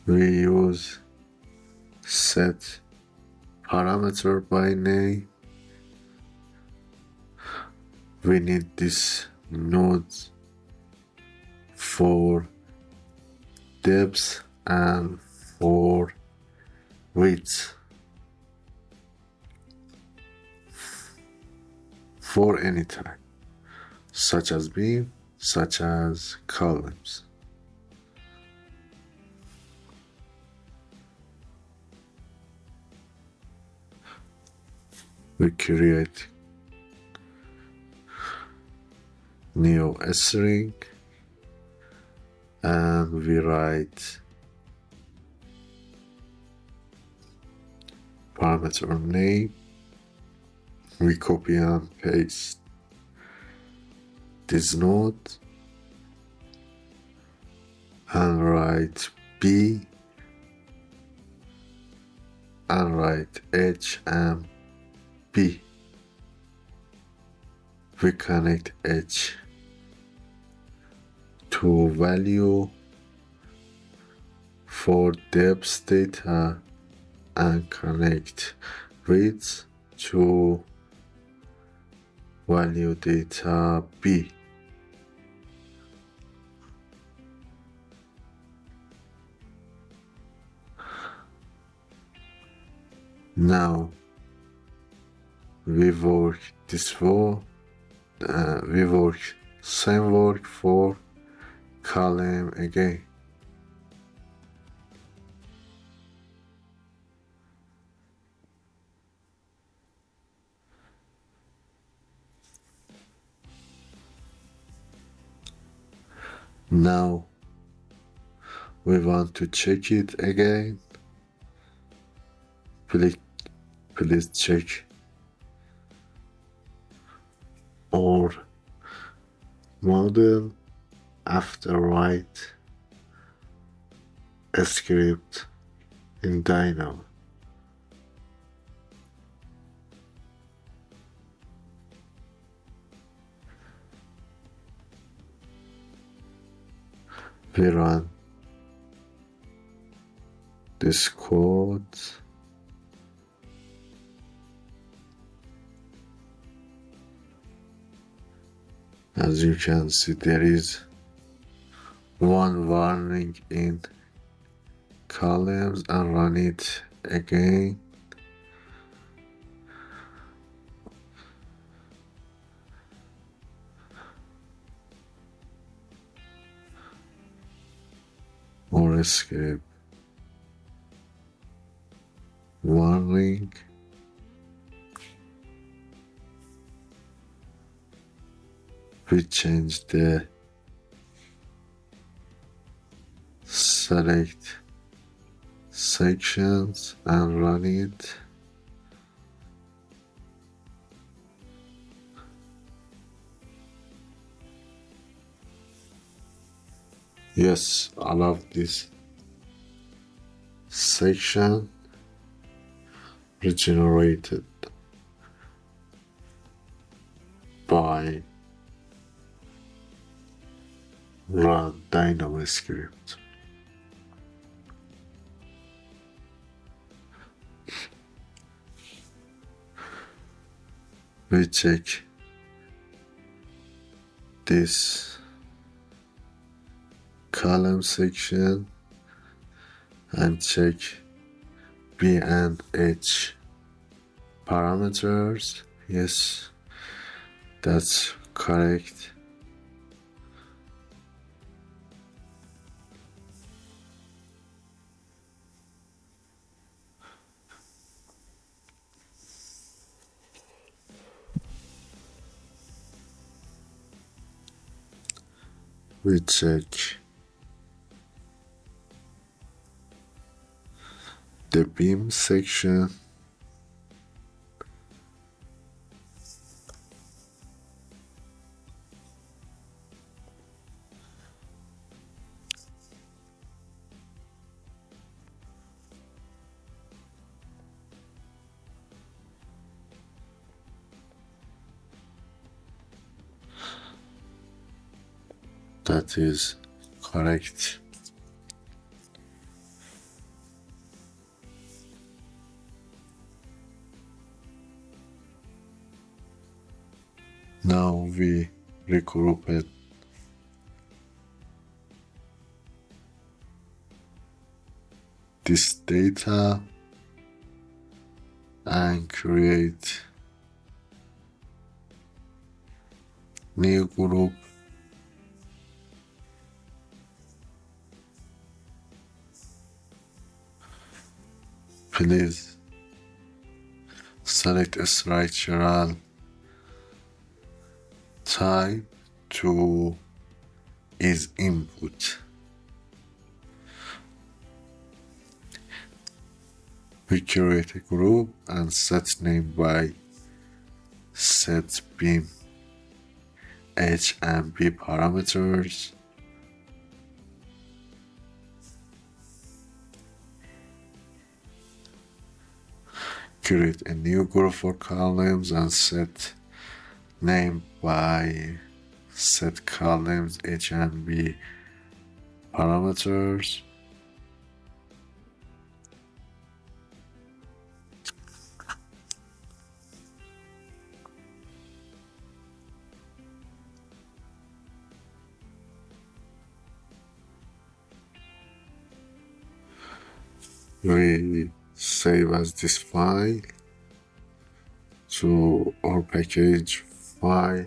We use set parameter by name. We need this node for depth and for width for any type, such as beam, such as columns. We create new string and we write parameter name. We copy and paste this node and write B and write H and B. We connect H to value for depth data and connect width to value data B. Now we work this work. We work same work for column again. Now we want to check it again. Please check our model after write a script in Dynamo. We run this code. As you can see, there is one warning in columns, and run it again. Or escape warning. We change the select sections and run it. Yes, I love this section regenerated by run Dynamo Script. We check this column section and check B and H parameters. Yes, that's correct. We check the BIM section. That is correct. Now we regroup this data and create new group. Please select a structural type to is input. We create a group and set name by set BIM H and B parameters. Create a new group for columns and set name by set columns H and B parameters. We save as this file to our package file.